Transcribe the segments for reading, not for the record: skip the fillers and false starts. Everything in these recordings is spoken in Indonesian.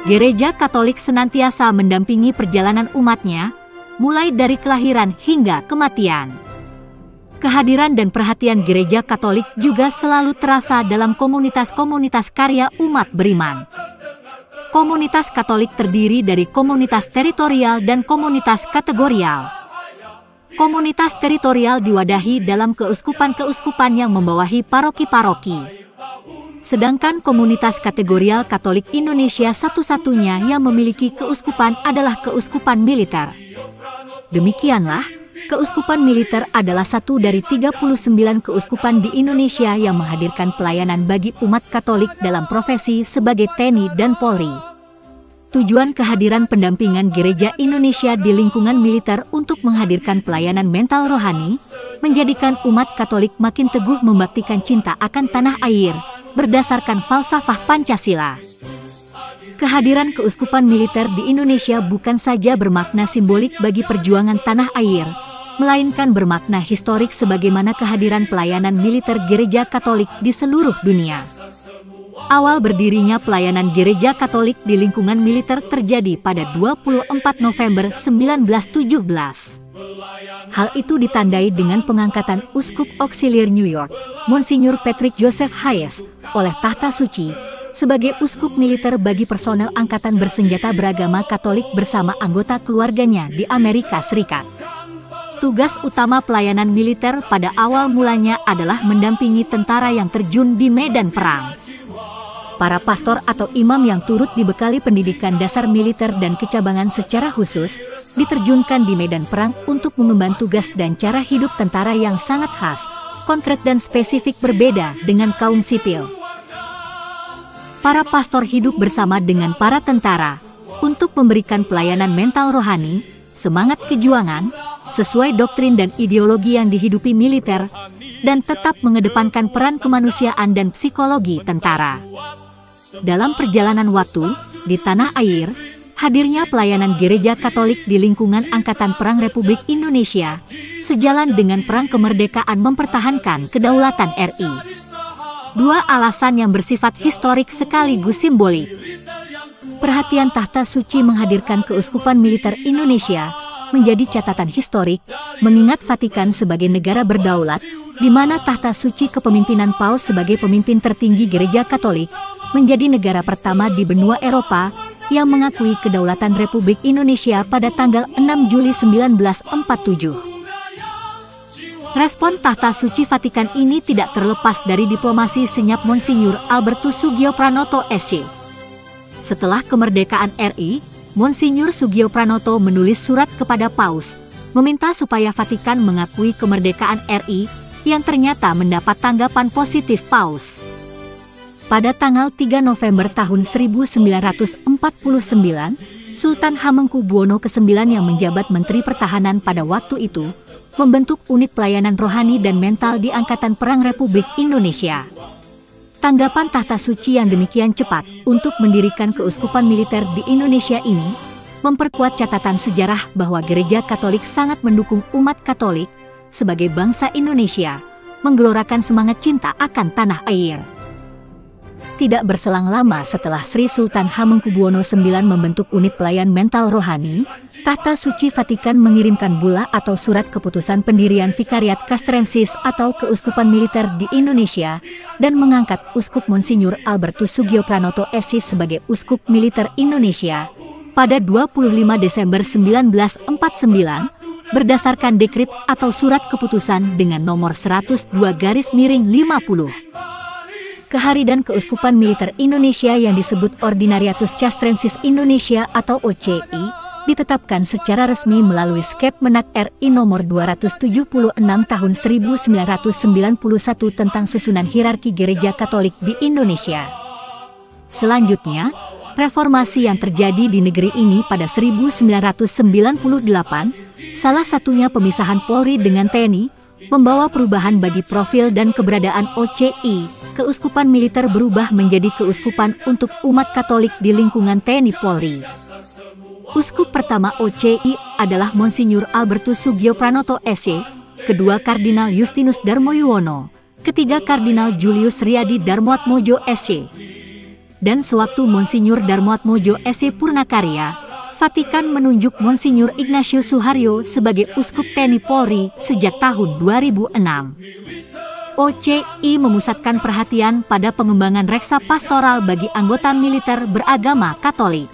Gereja Katolik senantiasa mendampingi perjalanan umatnya, mulai dari kelahiran hingga kematian. Kehadiran dan perhatian Gereja Katolik juga selalu terasa dalam komunitas-komunitas karya umat beriman. Komunitas Katolik terdiri dari komunitas teritorial dan komunitas kategorial. Komunitas teritorial diwadahi dalam keuskupan-keuskupan yang membawahi paroki-paroki. Sedangkan komunitas kategorial Katolik Indonesia satu-satunya yang memiliki keuskupan adalah keuskupan militer. Demikianlah, keuskupan militer adalah satu dari 39 keuskupan di Indonesia yang menghadirkan pelayanan bagi umat Katolik dalam profesi sebagai TNI dan Polri. Tujuan kehadiran pendampingan Gereja Indonesia di lingkungan militer untuk menghadirkan pelayanan mental rohani, menjadikan umat Katolik makin teguh membaktikan cinta akan tanah air, berdasarkan falsafah Pancasila. Kehadiran keuskupan militer di Indonesia bukan saja bermakna simbolik bagi perjuangan tanah air, melainkan bermakna historik sebagaimana kehadiran pelayanan militer Gereja Katolik di seluruh dunia. Awal berdirinya pelayanan Gereja Katolik di lingkungan militer terjadi pada 24 November 1917. Hal itu ditandai dengan pengangkatan Uskup Auxiliar New York, Monsinyur Patrick Joseph Hayes, oleh Tahta Suci, sebagai uskup militer bagi personel angkatan bersenjata beragama Katolik bersama anggota keluarganya di Amerika Serikat. Tugas utama pelayanan militer pada awal mulanya adalah mendampingi tentara yang terjun di medan perang. Para pastor atau imam yang turut dibekali pendidikan dasar militer dan kecabangan secara khusus, diterjunkan di medan perang untuk mengemban tugas dan cara hidup tentara yang sangat khas, konkret dan spesifik berbeda dengan kaum sipil. Para pastor hidup bersama dengan para tentara untuk memberikan pelayanan mental rohani, semangat kejuangan, sesuai doktrin dan ideologi yang dihidupi militer, dan tetap mengedepankan peran kemanusiaan dan psikologi tentara. Dalam perjalanan waktu, di tanah air, hadirnya pelayanan Gereja Katolik di lingkungan Angkatan Perang Republik Indonesia, sejalan dengan perang kemerdekaan mempertahankan kedaulatan RI. Dua alasan yang bersifat historik sekaligus simbolik. Perhatian Tahta Suci menghadirkan keuskupan militer Indonesia menjadi catatan historik, mengingat Vatikan sebagai negara berdaulat, di mana Tahta Suci kepemimpinan Paus sebagai pemimpin tertinggi Gereja Katolik, menjadi negara pertama di benua Eropa yang mengakui kedaulatan Republik Indonesia pada tanggal 6 Juli 1947. Respon Tahta Suci Vatikan ini tidak terlepas dari diplomasi senyap Monsinyur Albertus Sugio Pranoto SC. Setelah kemerdekaan RI, Monsinyur Sugio Pranoto menulis surat kepada Paus, meminta supaya Vatikan mengakui kemerdekaan RI yang ternyata mendapat tanggapan positif Paus. Pada tanggal 3 November tahun 1949, Sultan Hamengkubuwono ke-9 yang menjabat Menteri Pertahanan pada waktu itu, membentuk unit pelayanan rohani dan mental di Angkatan Perang Republik Indonesia. Tanggapan Tahta Suci yang demikian cepat untuk mendirikan keuskupan militer di Indonesia ini, memperkuat catatan sejarah bahwa Gereja Katolik sangat mendukung umat Katolik sebagai bangsa Indonesia, menggelorakan semangat cinta akan tanah air. Tidak berselang lama setelah Sri Sultan Hamengkubuwono IX membentuk unit pelayan mental rohani, Tahta Suci Vatikan mengirimkan bula atau surat keputusan pendirian Vicariat Castrensis atau keuskupan militer di Indonesia dan mengangkat Uskup Monsinyur Albertus Sugio Pranoto SC sebagai Uskup Militer Indonesia pada 25 Desember 1949 berdasarkan dekrit atau surat keputusan dengan nomor 102/50. Kehadiran Keuskupan Militer Indonesia yang disebut Ordinariatus Castrensis Indonesia atau OCI ditetapkan secara resmi melalui Skep Menak RI nomor 276 tahun 1991 tentang susunan hierarki Gereja Katolik di Indonesia. Selanjutnya, reformasi yang terjadi di negeri ini pada 1998, salah satunya pemisahan Polri dengan TNI, membawa perubahan bagi profil dan keberadaan OCI. Keuskupan militer berubah menjadi keuskupan untuk umat Katolik di lingkungan TNI Polri. Uskup pertama OCI adalah Monsinyur Albertus Sugio Pranoto SC, kedua Kardinal Justinus Darmo Yuwono, ketiga Kardinal Julius Riyadi Darmoatmojo SC. dan sewaktu Monsinyur Darmoatmojo S.C. Purnakarya, Vatikan menunjuk Monsinyur Ignatius Suharyo sebagai Uskup TNI Polri sejak tahun 2006. OCI memusatkan perhatian pada pengembangan reksa pastoral bagi anggota militer beragama Katolik.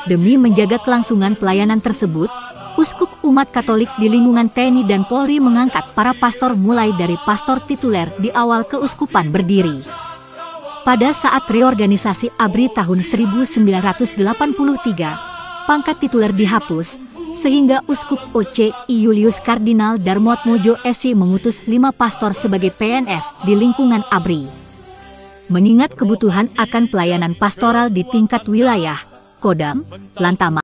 Demi menjaga kelangsungan pelayanan tersebut, Uskup umat Katolik di lingkungan TNI dan Polri mengangkat para pastor mulai dari pastor tituler di awal keuskupan berdiri. Pada saat reorganisasi ABRI tahun 1983, pangkat tituler dihapus, sehingga Uskup OCI Julius Kardinal Darmoatmojo S.C. mengutus 5 pastor sebagai PNS di lingkungan ABRI. Mengingat kebutuhan akan pelayanan pastoral di tingkat wilayah, Kodam, Lantamal,